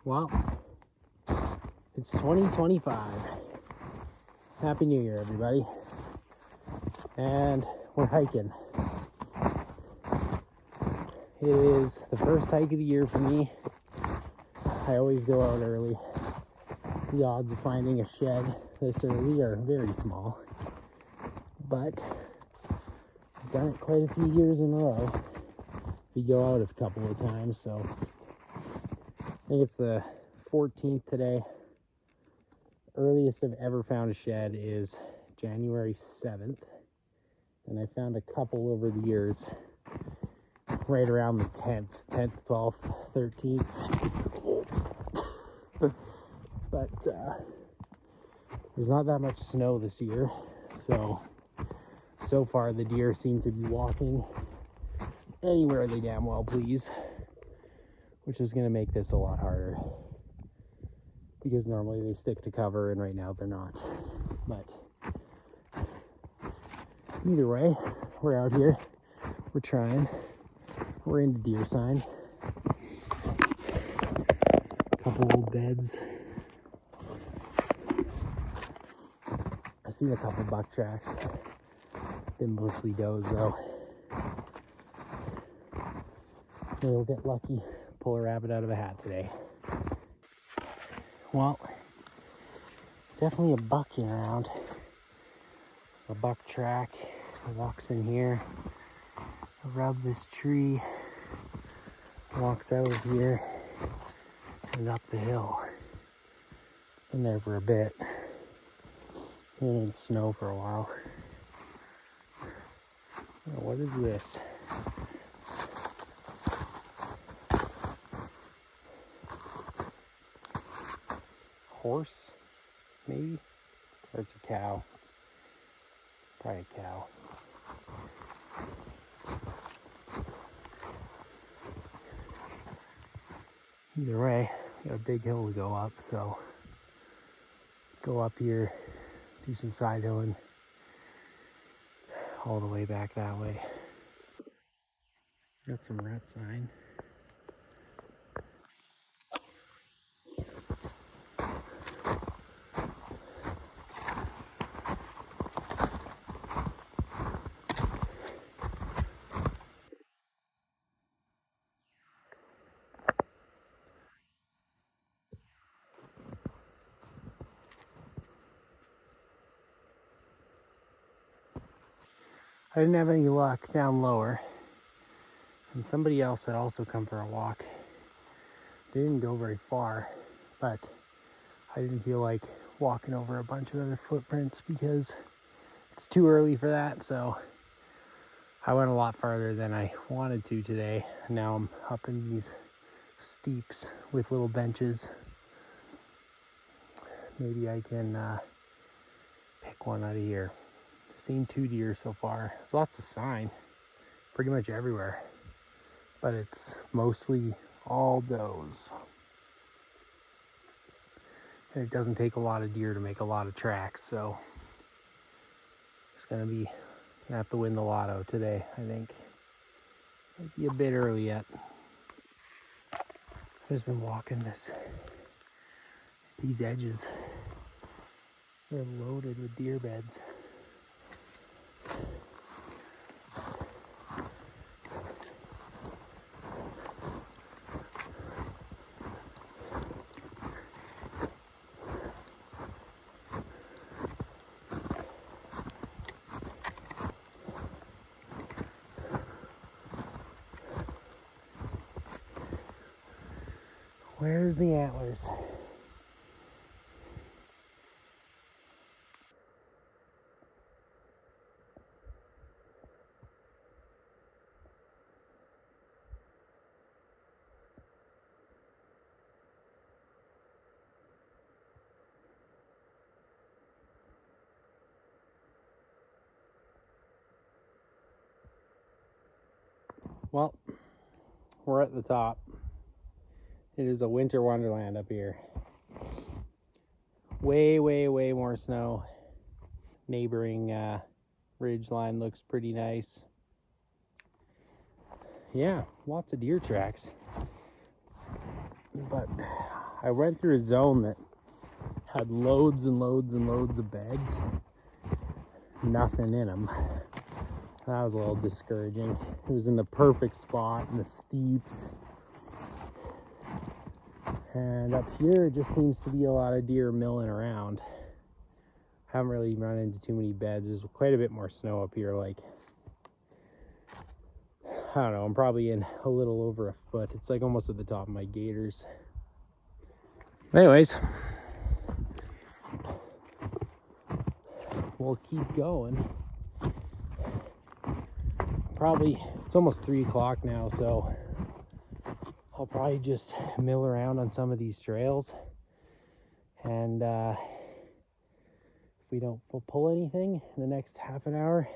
Well, it's 2025. Happy New Year, everybody. And we're hiking. It is the first hike of the year for me. I always go out early. The odds of finding a shed this early are very small. But I've done it quite a few years in a row. We go out a couple of times, so I think it's the 14th today. Earliest I've ever found a shed is January 7th. And I found a couple over the years right around the 10th, 12th, 13th. But there's not that much snow this year. So far the deer seem to be walking anywhere they damn well please, which is going to make this a lot harder because normally they stick to cover and right now they're not. But either way, we're out here, we're trying, we're into deer sign. Couple old beds. I've seen a couple buck tracks. Been mostly does though. Maybe we'll get lucky, pull a rabbit out of a hat today. Well, definitely a buck in around. A buck track. Walks in here. Rub this tree. Walks out of here and up the hill. It's been there for a bit. It didn't snow for a while. Oh, what is this? Horse, maybe? Or it's a cow. Probably a cow. Either way, we got a big hill to go up, so go up here, do some side hilling, all the way back that way. Got some rut sign. I didn't have any luck down lower, and somebody else had also come for a walk. They didn't go very far, but I didn't feel like walking over a bunch of other footprints because it's too early for that, so I went a lot farther than I wanted to today. And now I'm up in these steeps with little benches. Maybe I can pick one out of here. Seen 2 deer so far. There's lots of sign pretty much everywhere, but it's mostly all does. And it doesn't take a lot of deer to make a lot of tracks, so it's gonna have to win the lotto today, I think. Might be a bit early yet. I've just been walking these edges. They're loaded with deer beds. Where's the antlers? Well, we're at the top. It is a winter wonderland up here. Way, way, way more snow. Neighboring ridge line looks pretty nice. Yeah, lots of deer tracks. But I went through a zone that had loads and loads and loads of beds, nothing in them. That was a little discouraging. It was in the perfect spot in the steeps. And up here, it just seems to be a lot of deer milling around. Haven't really run into too many beds. There's quite a bit more snow up here. Like, I don't know, I'm probably in a little over a foot. It's like almost at the top of my gaiters. Anyways, we'll keep going. Probably, it's almost 3 o'clock now, so I'll probably just mill around on some of these trails. And if we don't pull anything in the next half an hour,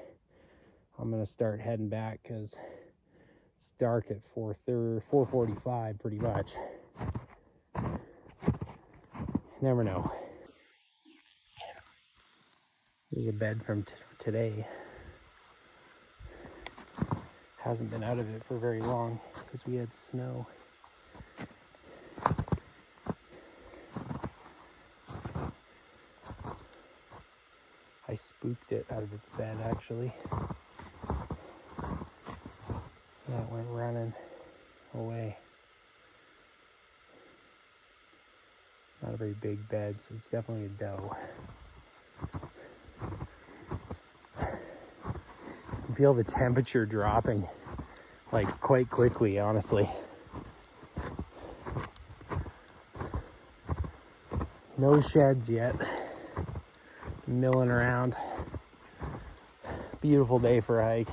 I'm gonna start heading back because it's dark at 4:45 pretty much. Never know. There's a bed from today. Hasn't been out of it for very long because we had snow. I spooked it out of its bed actually. That went running away. Not a very big bed, so it's definitely a doe. You can feel the temperature dropping like quite quickly, honestly. No sheds yet. Milling around. Beautiful day for a hike.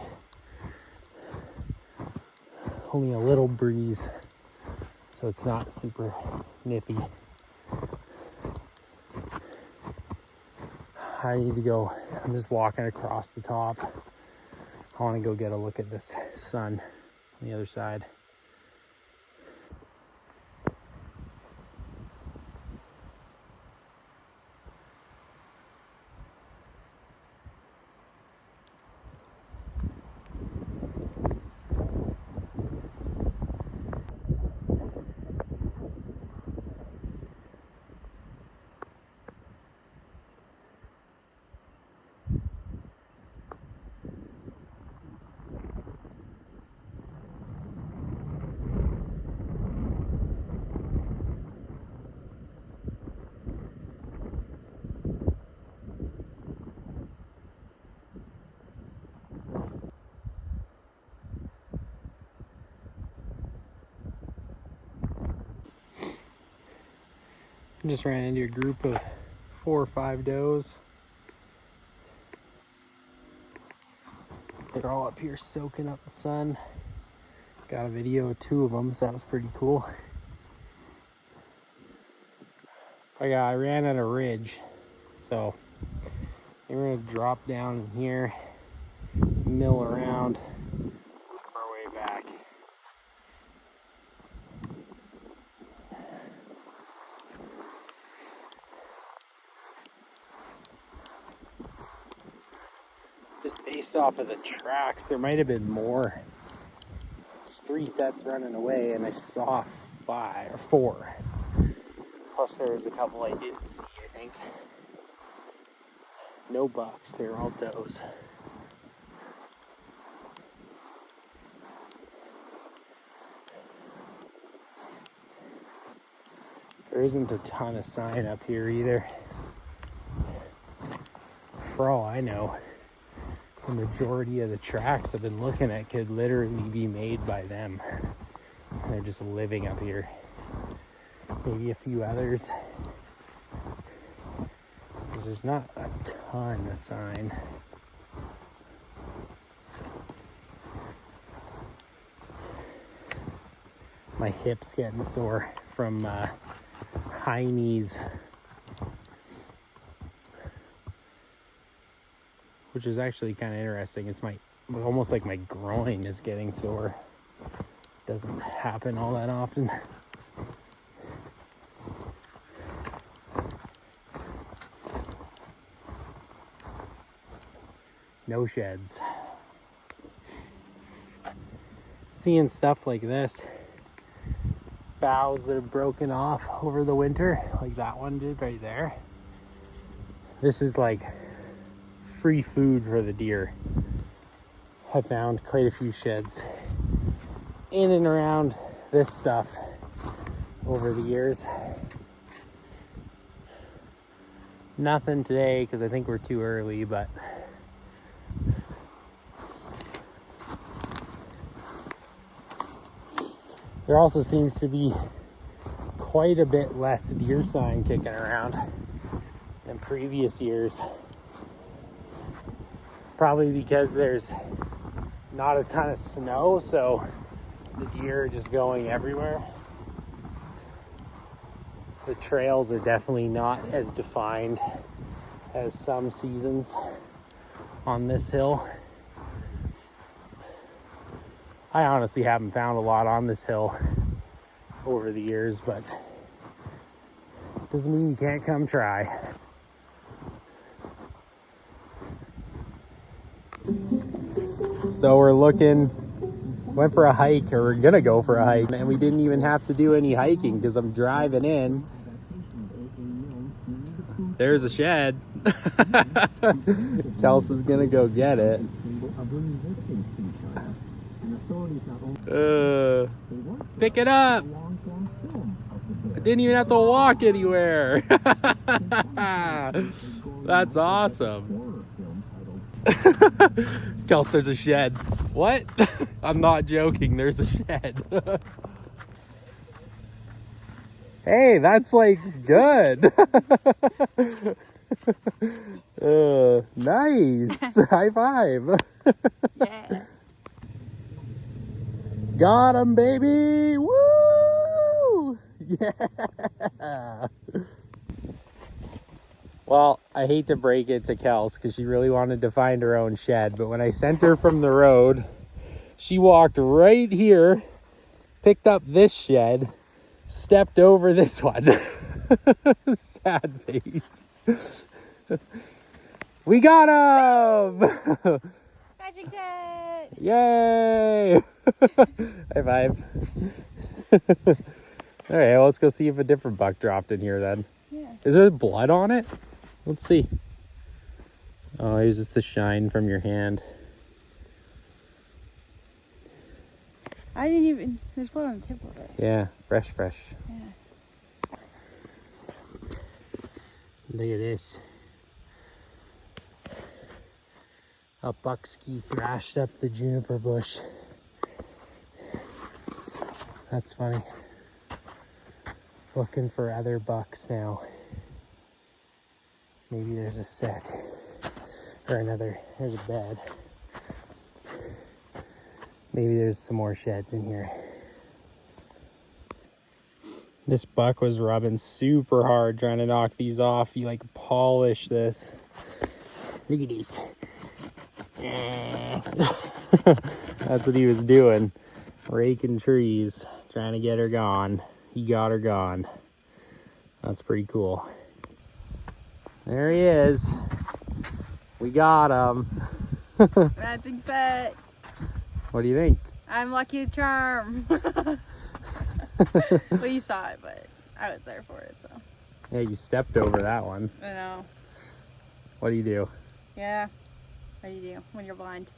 Only a little breeze, so it's not super nippy. I need to go. I'm just walking across the top. I want to go get a look at this sun on the other side. I just ran into a group of 4 or 5 does. They're all up here soaking up the sun. Got a video of 2 of them, so that was pretty cool. I ran at a ridge, so we're gonna drop down in here, mill around, work our way back. Just based off of the tracks, there might have been more. There's 3 sets running away, and I saw 5 or 4. Plus there was a couple I didn't see, I think. No bucks, they were all does. There isn't a ton of sign up here either. For all I know, the majority of the tracks I've been looking at could literally be made by them. They're just living up here. Maybe a few others. Because there's not a ton of sign. My hip's getting sore from high knees. Which is actually kind of interesting. It's almost like my groin is getting sore. Doesn't happen all that often. No sheds. Seeing stuff like this boughs that have broken off over the winter, like that one did right there. This is like free food for the deer. I found quite a few sheds in and around this stuff over the years. Nothing today because I think we're too early, but there also seems to be quite a bit less deer sign kicking around than previous years. Probably because there's not a ton of snow, so the deer are just going everywhere. The trails are definitely not as defined as some seasons on this hill. I honestly haven't found a lot on this hill over the years, but doesn't mean you can't come try. So we're went for a hike, or we're gonna go for a hike, and we didn't even have to do any hiking because I'm driving in. There's a shed. Kelsey's gonna go get it. Pick it up. I didn't even have to walk anywhere. That's awesome. Kels, there's a shed. What? I'm not joking, there's a shed. Hey, that's like good. Nice. High five. Yeah. Got him, baby. Woo! Yeah. Well, I hate to break it to Kels because she really wanted to find her own shed, but when I sent her from the road, she walked right here, picked up this shed, stepped over this one. Sad face. We got him! Magic set! Yay! High five. All right, well, let's go see if a different buck dropped in here then. Yeah. Is there blood on it? Let's see. Oh, here's just the shine from your hand. I didn't even, there's blood on the tip of it. Yeah, fresh. Yeah. Look at this. A bucksky thrashed up the juniper bush. That's funny. Looking for other bucks now. Maybe there's a set. Or another, there's a bed. Maybe there's some more sheds in here. This buck was rubbing super hard trying to knock these off. He like polished this. Look at these. That's what he was doing. Raking trees, trying to get her gone. He got her gone. That's pretty cool. There he is. We got him. Magic set. What do you think? I'm Lucky Charm. Well, you saw it, but I was there for it, so. Yeah, you stepped over that one. I know. What do you do? Yeah. What do you do when you're blind?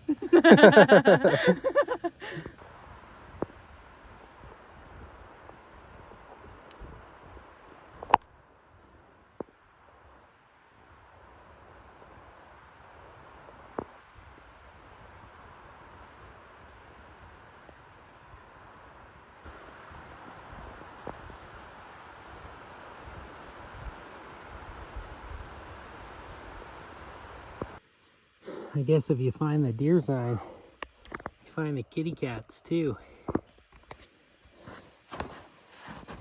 I guess if you find the deer sign, you find the kitty cats too.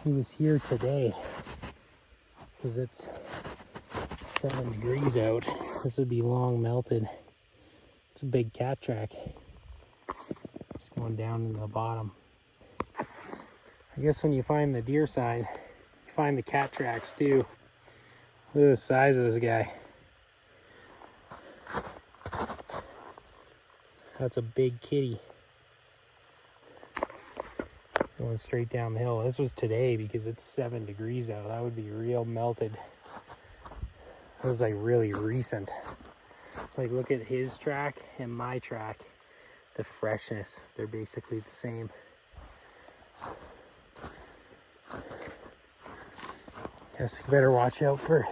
He was here today because it's 7 degrees out. This would be long melted. It's a big cat track. Just going down into the bottom. I guess when you find the deer sign, you find the cat tracks too. Look at the size of this guy. That's a big kitty. going straight down the hill. This was today because it's 7 degrees out. That would be real melted. It was like really recent. Like look at his track and my track. The freshness, they're basically the same. Guess you better watch out for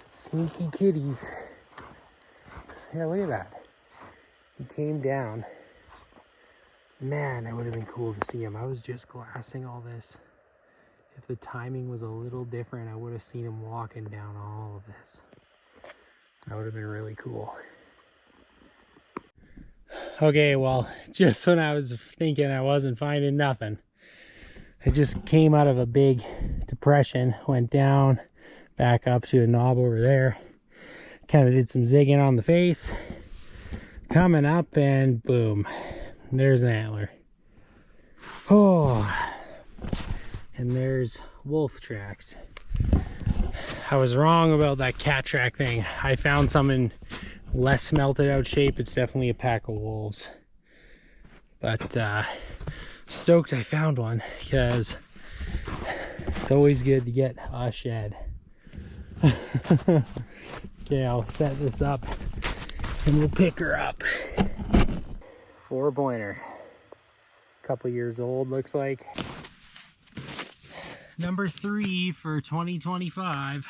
sneaky kitties. Yeah, look at that. He came down. Man, it would have been cool to see him. I was just glassing all this. If the timing was a little different, I would have seen him walking down all of this. That would have been really cool. Okay, well, just when I was thinking I wasn't finding nothing, I just came out of a big depression, went down, back up to a knob over there, kind of did some zigging on the face, coming up, and boom, there's an antler. Oh, and there's wolf tracks. I was wrong about that cat track thing. I found some in less melted out shape. It's definitely a pack of wolves. But stoked I found one because it's always good to get a shed. Okay, I'll set this up and we'll pick her up. 4-pointer. Couple years old, looks like. Number 3 for 2025.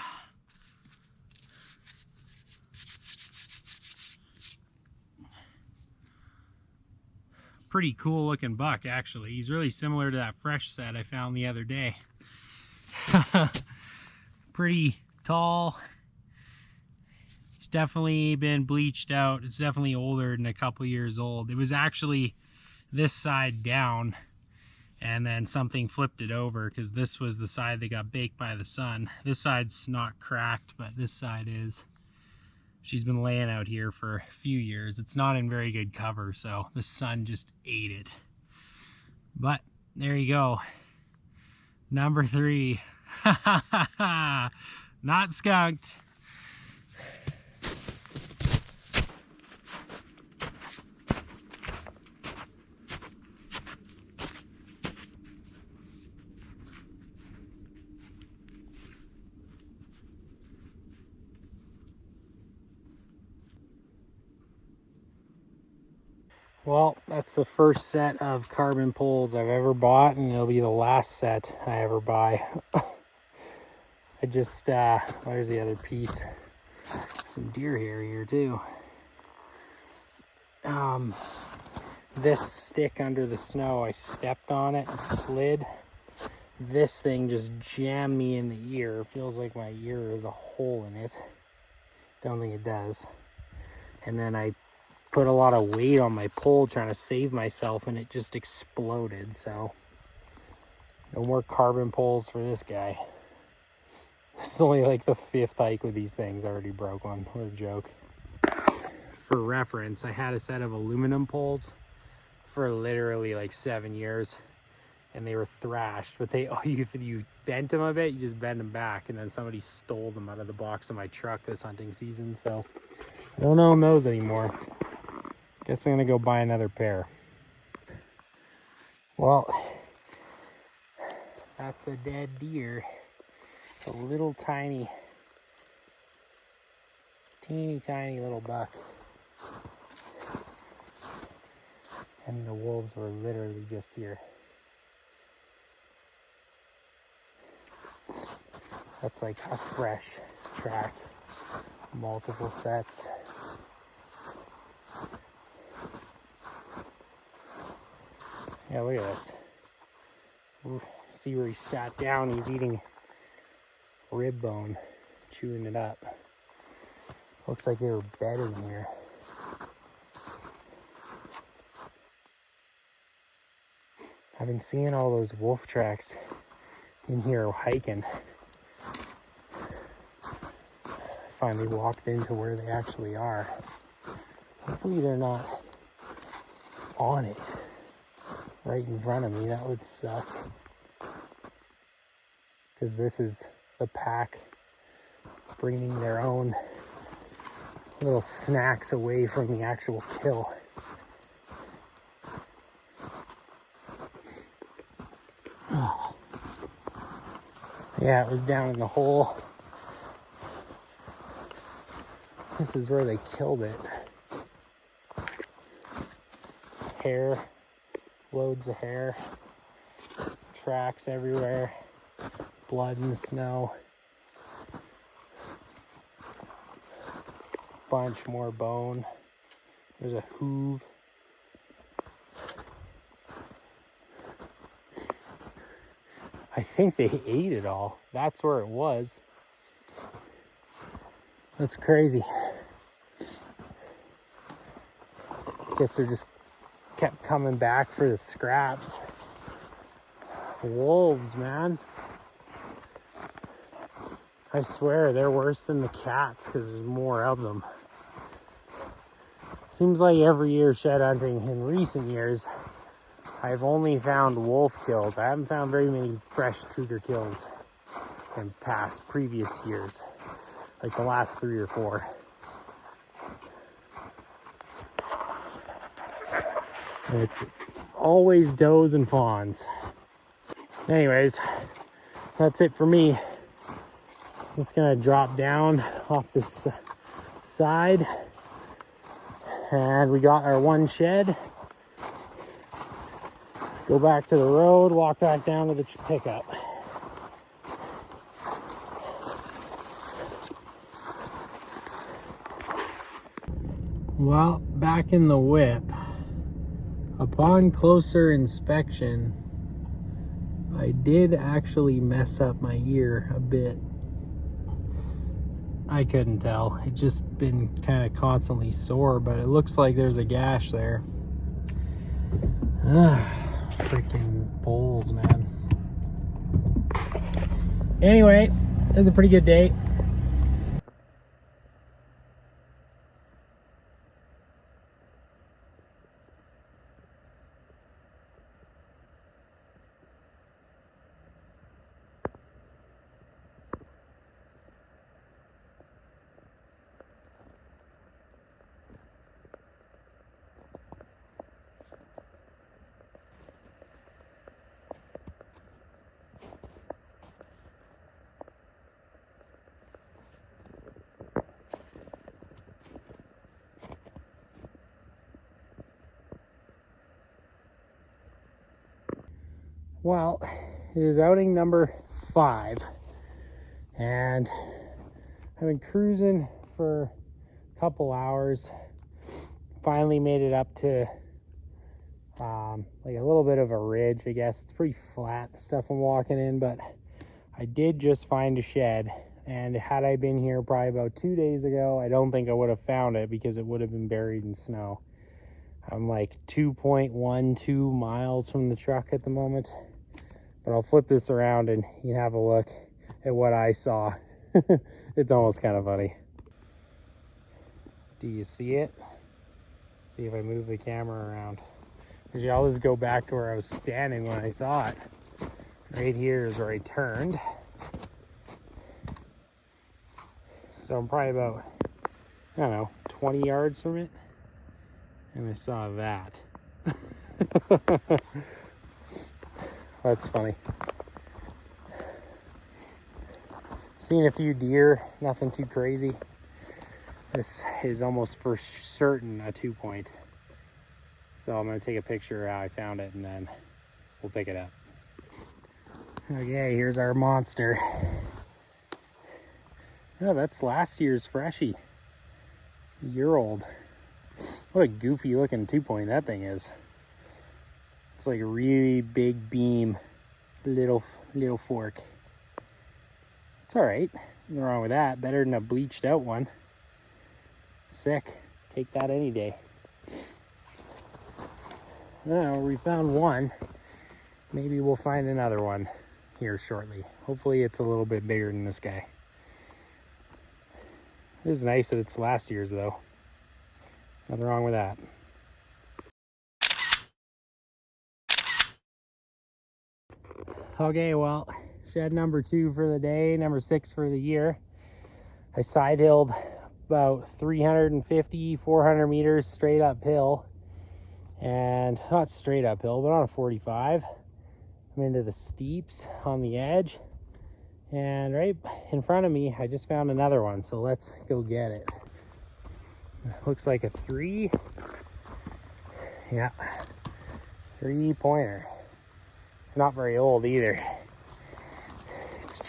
Pretty cool looking buck, actually. He's really similar to that fresh set I found the other day. Pretty tall. He's definitely been bleached out. It's definitely older than a couple years old. It was actually this side down, and then something flipped it over because this was the side that got baked by the sun. This side's not cracked, but this side is. She's been laying out here for a few years. It's not in very good cover, so the sun just ate it. But there you go. Number 3. Not skunked. Well, that's the first set of carbon poles I've ever bought, and it'll be the last set I ever buy. I just, where's the other piece? Some deer hair here too. This stick under the snow, I stepped on it and slid. This thing just jammed me in the ear. It feels like my ear has a hole in it. Don't think it does. And then I put a lot of weight on my pole trying to save myself, and it just exploded. So no more carbon poles for this guy. This is only like the 5th hike with these things. I already broke one. What a joke. For reference, I had a set of aluminum poles for literally like 7 years, and they were thrashed, but you bent them a bit, you just bend them back, and then somebody stole them out of the box of my truck this hunting season, so I don't own those anymore. Guess I'm gonna go buy another pair. Well, that's a dead deer. It's a little tiny, teeny tiny little buck. And the wolves were literally just here. That's like a fresh track, multiple sets. Yeah, look at this. Ooh, see where he sat down, he's eating rib bone, chewing it up. Looks like they were bedding here. I've been seeing all those wolf tracks in here hiking. Finally walked into where they actually are. Hopefully they're not on it right in front of me. That would suck. Because this is the pack bringing their own little snacks away from the actual kill. Yeah, it was down in the hole. This is where they killed it. Hair, loads of hair, tracks everywhere, blood in the snow. Bunch more bone. There's a hoof. I think they ate it all. That's where it was. That's crazy. Guess they just kept coming back for the scraps. Wolves, man. I swear they're worse than the cats because there's more of them. Seems like every year shed hunting in recent years, I've only found wolf kills. I haven't found very many fresh cougar kills in previous years, like the last 3 or 4. And it's always does and fawns. Anyways, that's it for me. Just gonna drop down off this side, and we got our one shed. Go back to the road, walk back down to the pickup. Well, back in the whip. Upon closer inspection, I did actually mess up my ear a bit. I couldn't tell. It just been kind of constantly sore, but it looks like there's a gash there. Freaking poles, man. Anyway, it was a pretty good day. Well, it is outing number 5, and I've been cruising for a couple hours. Finally made it up to like a little bit of a ridge, I guess. It's pretty flat, the stuff I'm walking in, but I did just find a shed, and had I been here probably about 2 days ago, I don't think I would have found it because it would have been buried in snow. I'm like 2.12 miles from the truck at the moment. But I'll flip this around and you can have a look at what I saw. It's almost kind of funny. Do you see it? See if I move the camera around. Actually, I'll just go back to where I was standing when I saw it. Right here is where I turned. So I'm probably about, I don't know, 20 yards from it. And I saw that. That's funny. Seen a few deer, nothing too crazy. This is almost for certain a 2-point. So I'm gonna take a picture of how I found it and then we'll pick it up. Okay, here's our monster. Oh, that's last year's freshie. Year old. What a goofy looking 2-point that thing is. It's like a really big beam, little fork. It's all right. Nothing wrong with that. Better than a bleached out one. Sick. Take that any day. Now we found one. Maybe we'll find another one here shortly. Hopefully it's a little bit bigger than this guy. It is nice that it's last year's though. Nothing wrong with that. Okay, well, shed number 2 for the day, number 6 for the year. I side hilled about 350, 400 meters straight uphill. And not straight uphill, but on a 45. I'm into the steeps on the edge. And right in front of me, I just found another one. So let's go get it. Looks like a 3. Yeah, 3-pointer. It's not very old either. It's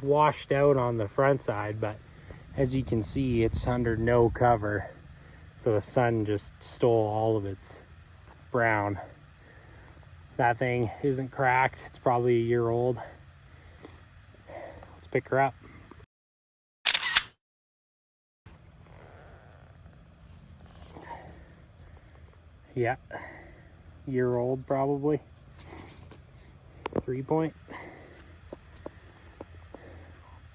washed out on the front side, but as you can see, it's under no cover. So the sun just stole all of its brown. That thing isn't cracked. It's probably a year old. Let's pick her up. Yeah, year old probably. 3-point.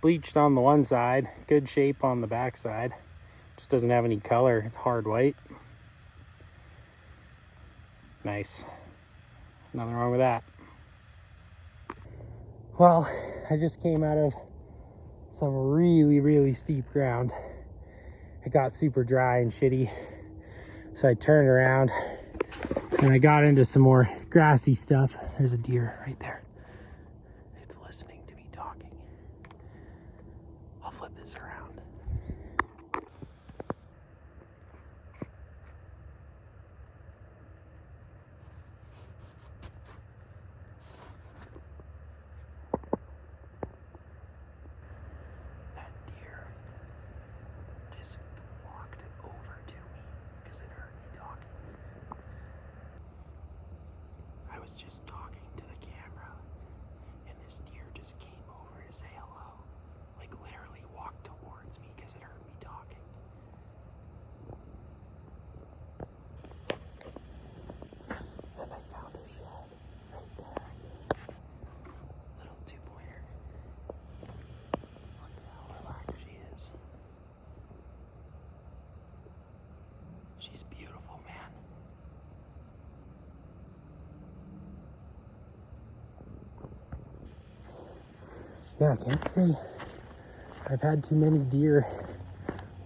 Bleached on the one side, good shape on the back side. Just doesn't have any color. It's hard white. Nice. Nothing wrong with that. Well, I just came out of some really steep ground. It got super dry and shitty. So I turned around and I got into some more grassy stuff. There's a deer right there. It's listening to me talking. I'll flip this around. That deer just walked over to me because it heard me talking. I was just talking to the camera and this deer just came over to say hello. Like literally walked towards me because it heard me talking. And I found a shed right there. Little 2-pointer. Look at how relaxed she is. She's beautiful, man. Yeah, I can't say I've had too many deer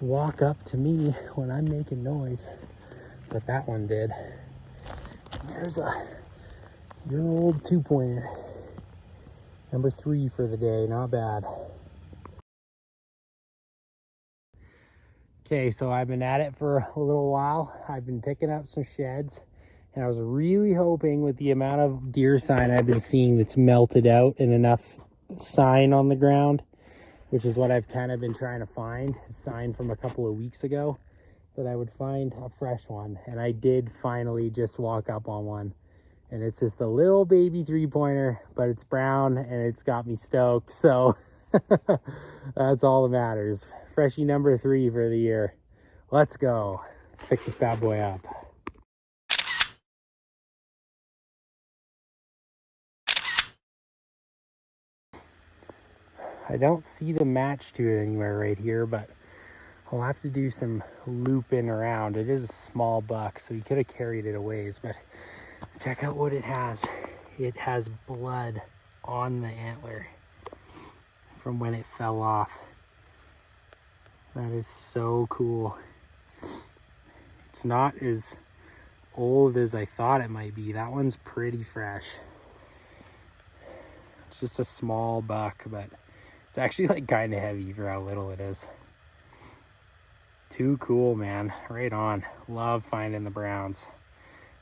walk up to me when I'm making noise, but that one did. There's a year-old 2-pointer. Number 3 for the day, not bad. Okay, so I've been at it for a little while. I've been picking up some sheds, and I was really hoping with the amount of deer sign I've been seeing that's melted out and enough sign on the ground, which is what I've kind of been trying to find, sign from a couple of weeks ago, that I would find a fresh one. And I did finally just walk up on one. And it's just a little baby 3-pointer, but it's brown and it's got me stoked. So that's all that matters. Freshie number 3 for the year. Let's go. Let's pick this bad boy up. I don't see the match to it anywhere right here, but I'll have to do some looping around. It is a small buck, so you could have carried it a ways, but check out what it has. It has blood on the antler from when it fell off. That is so cool. It's not as old as I thought it might be. That one's pretty fresh. It's just a small buck, but it's actually like kind of heavy for how little it is. Too cool, man. Right on. Love finding the browns.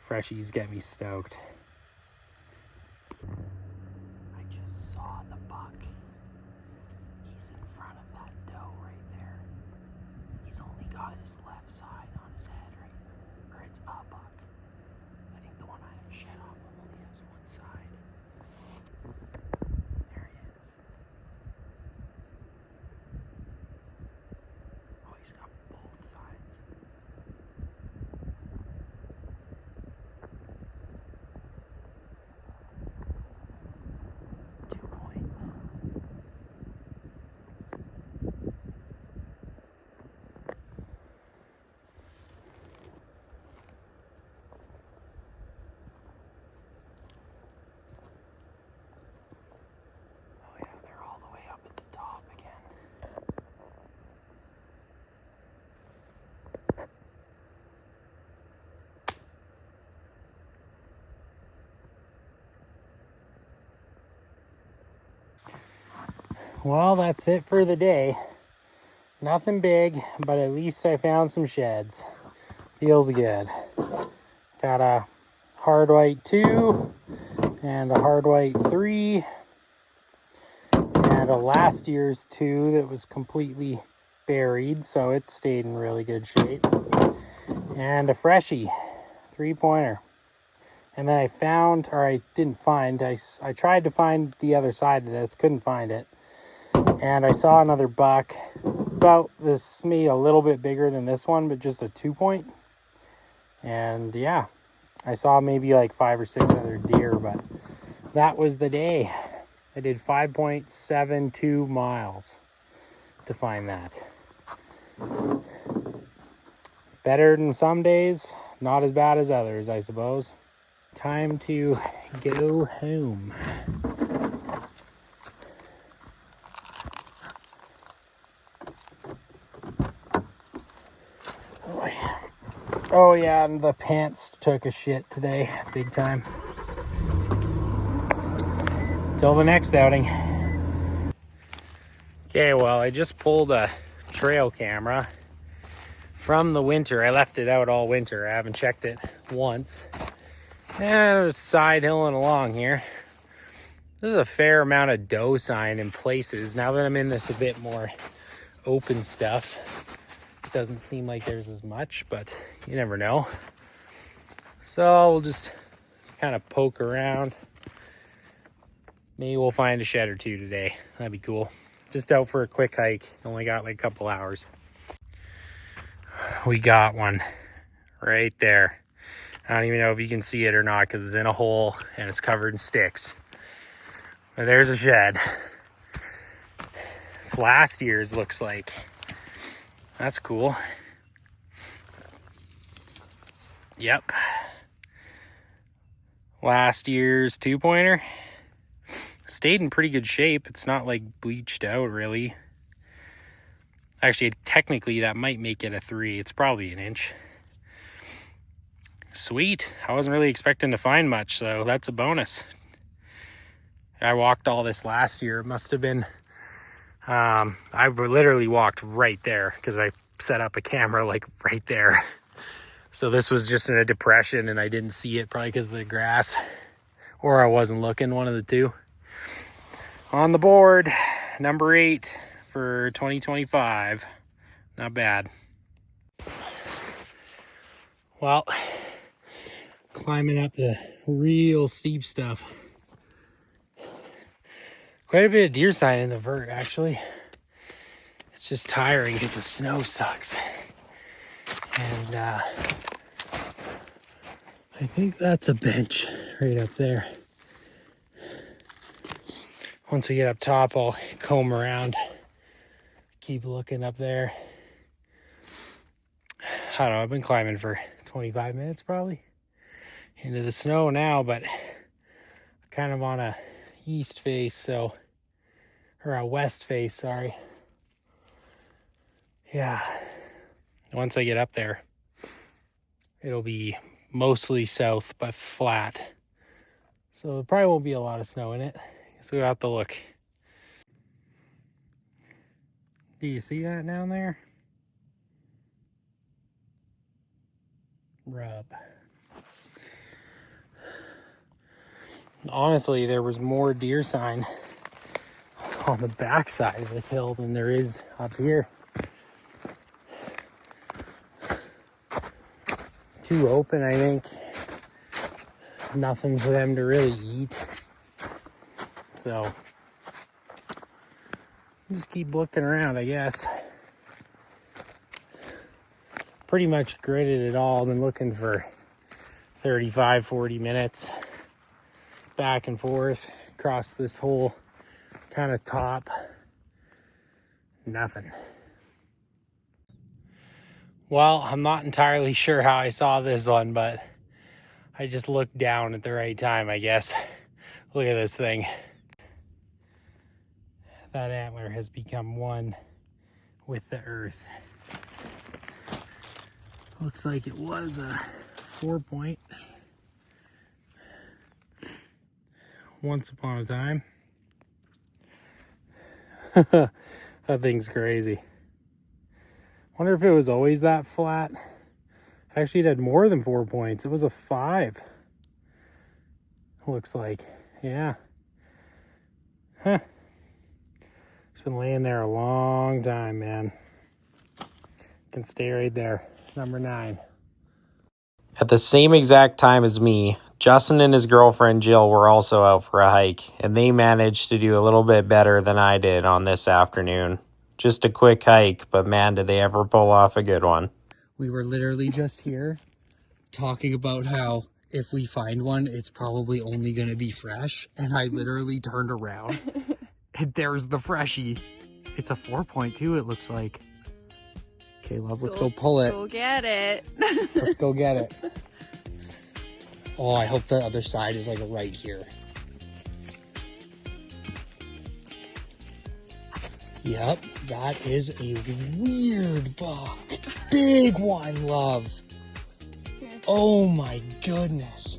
Freshies get me stoked. I just saw the buck. He's in front of that doe right there. He's only got his left side on his head, right? Or it's a buck. I think the one I have shed off only has one side. There he is. Oh, he's got both sides. Well, that's it for the day. Nothing big, but at least I found some sheds. Feels good. Got a hard white 2 and a hard white 3 and a last year's 2 that was completely buried, so it stayed in really good shape. And a freshie 3-pointer. And then I found, or I didn't find, I tried to find the other side of this, couldn't find it. And I saw another buck, about this, me a little bit bigger than this one, but just a 2-point. And yeah, I saw maybe like 5 or 6 other deer, but that was the day. I did 5.72 miles to find that. Better than some days, not as bad as others, I suppose. Time to go home. Oh yeah, and the pants took a shit today, big time. Till the next outing. Okay, well, I just pulled a trail camera from the winter. I left it out all winter. I haven't checked it once. And I was side hilling along here. There's a fair amount of doe sign in places. Now that I'm in this a bit more open stuff, it doesn't seem like there's as much, but you never know. So we'll just kind of poke around. Maybe we'll find a shed or 2 today. That'd be cool. Just out for a quick hike. Only got like a couple hours. We got one right there. I don't even know if you can see it or not because it's in a hole and it's covered in sticks. But there's a shed. It's last year's, looks like. That's cool. Yep. Last year's 2-pointer. Stayed in pretty good shape. It's not like bleached out really. Actually, technically that might make it a 3. It's probably 1 inch. Sweet. I wasn't really expecting to find much, so that's a bonus. I walked all this last year. It must have been, I literally walked right there because I set up a camera like right there. So this was just in a depression and I didn't see it probably because of the grass, or I wasn't looking, one of the two. On the board, number 8 for 2025. Not bad. Well, climbing up the real steep stuff. Quite a bit of deer sign in the vert, actually. It's just tiring because the snow sucks. And I think that's a bench right up there. Once we get up top, I'll comb around, keep looking up there. I don't know, I've been climbing for 25 minutes probably into the snow now, but kind of on a east face, so, or a west face, sorry. Yeah, once I get up there, it'll be mostly south, but flat. So there probably won't be a lot of snow in it. So we'll have to look. Do you see that down there? Rub. Honestly, there was more deer sign on the back side of this hill than there is up here. Too open, I think. Nothing for them to really eat. So just keep looking around, I guess. Pretty much gridded it all. Been looking for 35, 40 minutes. Back and forth across this whole kind of top. Nothing. Well, I'm not entirely sure how I saw this one, but I just looked down at the right time, I guess. Look at this thing. That antler has become one with the earth. Looks like it was a 4-point once upon a time. That thing's crazy. Wonder if it was always that flat. Actually, it had more than 4 points. It was a 5. Looks like. Yeah. Huh. It's been laying there a long time, man. Can stay right there. Number 9. At the same exact time as me, Justin and his girlfriend Jill were also out for a hike, and they managed to do a little bit better than I did on this afternoon. Just a quick hike, but man, did they ever pull off a good one. We were literally just here talking about how if we find one, it's probably only going to be fresh. And I literally turned around and there's the freshie. It's a 4.2, it looks like. Okay, love, let's go pull it. Go get it. Let's go get it. Oh, I hope the other side is like right here. Yep, that is a weird buck. Big one, love. Oh my goodness.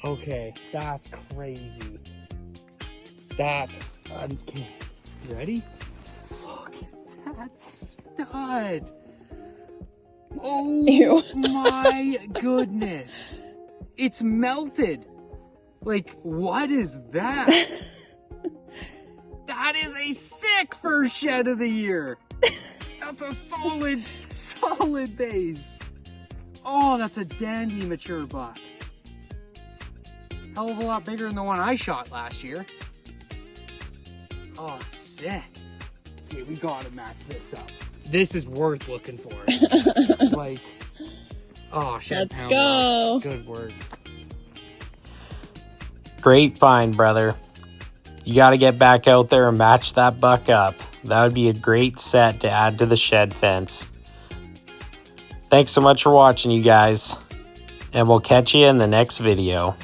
Okay, that's crazy. That's okay. You ready? Look at that stud. Oh Ew. my goodness. It's melted. Like, what is that? That is a sick first shed of the year. That's a solid base. Oh, that's a dandy mature buck. Hell of a lot bigger than the one I shot last year. Oh, it's sick. Okay, we gotta match this up. This is worth looking for. Like, oh, shed Let's pound go. love. Good work. Great find, brother. You got to get back out there and match that buck up. That would be a great set to add to the shed fence. Thanks so much for watching, you guys, and we'll catch you in the next video.